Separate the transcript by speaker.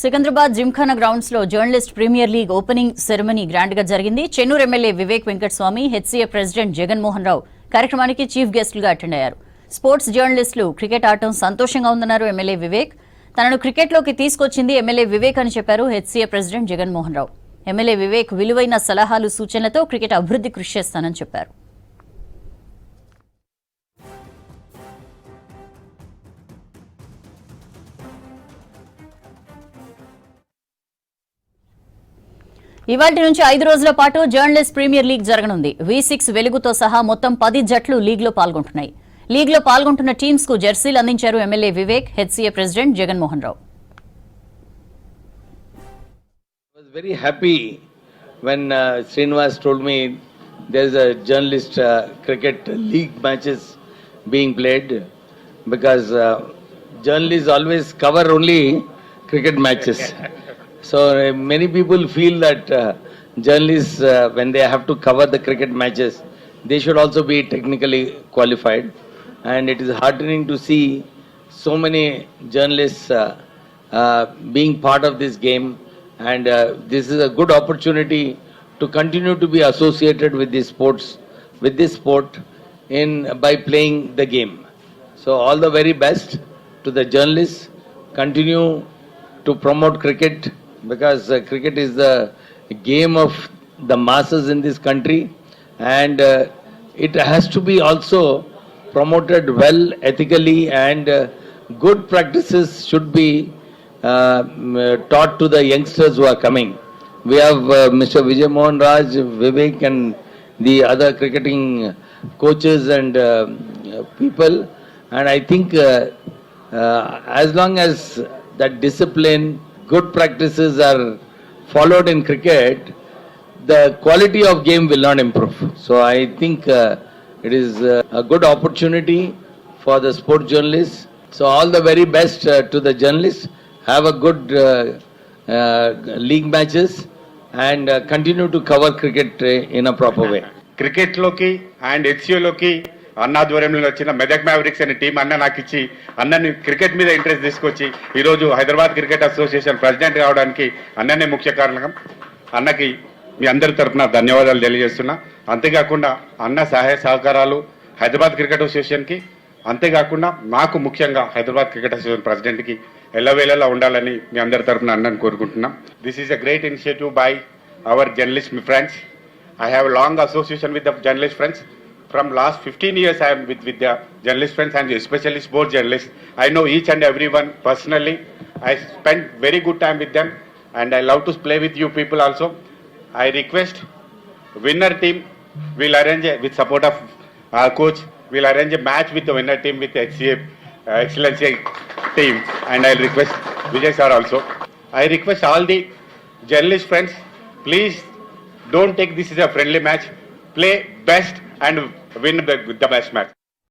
Speaker 1: Secunderabad Gymkhana grounds లో journalist premier league opening ceremony grand గా జరిగింది. Chennur MLA Vivek Venkataswamy, HCA president Jaganmohan Rao కార్యక్రమానికి చీఫ్ గెస్టులుగా అటెండ్ అయ్యారు. స్పోర్ట్స్ జర్నలిస్టులు క్రికెట్ ఆడటం సంతోషంగా ఉందన్నారు ఎమ్మెల్యే వివేక్. తనను క్రికెట్లోకి తీసుకొచ్చింది ఎమ్మెల్యే వివేక్ అని చెప్పారు హెచ్సీఏ ప్రెసిడెంట్ జగన్మోహన్ రావు. ఎమ్మెల్యే వివేక్ విలువైన సలహాలు, సూచనలతో క్రికెట్ అభివృద్ధి కృషి చేస్తానని చెప్పారు. ఇవాల్టి నుంచి 5 రోజుల పాటు జర్నలిస్ట్ ప్రీమియర్ లీగ్ జరగనుంది. V6 వెలుగుతో సహా మొత్తం 10 జట్లు లీగ్లో పాల్గొంటున్నాయి. లీగ్లో పాల్గొంటున్న టీమ్స్ కు జెర్సీలు అందించారు MLA Vivek, HCA president Jaganmohan Rao.
Speaker 2: I was very happy when Srinivas told me there is a journalist cricket league matches being played because journalists always cover only cricket matches. So many people feel that journalists, when they have to cover the cricket matches, they should also be technically qualified. And it is heartening to see so many journalists being part of this game. And this is a good opportunity to continue to be associated with this sport by playing the game. So all the very best to the journalists. Continue to promote cricket, because cricket is the game of the masses in this country, and it has to be also promoted well, ethically, and good practices should be taught to the youngsters who are coming. We have Mr. Vijay Mohan Raj, Vivek, and the other cricketing coaches and people, and I think as long as that discipline, good practices are followed in cricket, the quality of game will not improve. So I think it is a good opportunity for the sport journalists. So all the very best to the journalists. Have a good league matches and continue to cover cricket in a proper way.
Speaker 3: Cricket లోకి and హెచ్సీఏలోకి అన్న ఆధ్వర్యంలో వచ్చిన Medak Mavericks అనే team అన్న నాకు ఇచ్చి అన్నని cricket మీద ఇంట్రెస్ట్ తీసుకొచ్చి ఈరోజు హైదరాబాద్ క్రికెట్ అసోసియేషన్ ప్రెసిడెంట్ కావడానికి అన్ననే ముఖ్య కారణం. అన్నకి మీ అందరి తరఫున ధన్యవాదాలు తెలియజేస్తున్నా. అంతేకాకుండా అన్న సహాయ సహకారాలు హైదరాబాద్ క్రికెట్ అసోసియేషన్కి, అంతేకాకుండా నాకు ముఖ్యంగా హైదరాబాద్ క్రికెట్ అసోసియేషన్ ప్రెసిడెంట్కి ఎల్లవేళలా ఉండాలని మీ అందరి తరఫున అన్నని కోరుకుంటున్నాం. This is a great initiative by our journalist friends. I have a long association with the journalist friends. From last 15 years I am with the journalist friends and especially sports journalists. I know each and everyone personally. I spend very good time with them and I love to play with you people also. I request winner team will arrange with support of our coach, will arrange a match with the winner team with the HCA Excellency team, and I'll request Vijay sir also. I request all the journalist friends, please don't take this as a friendly match. Play best and win the best match.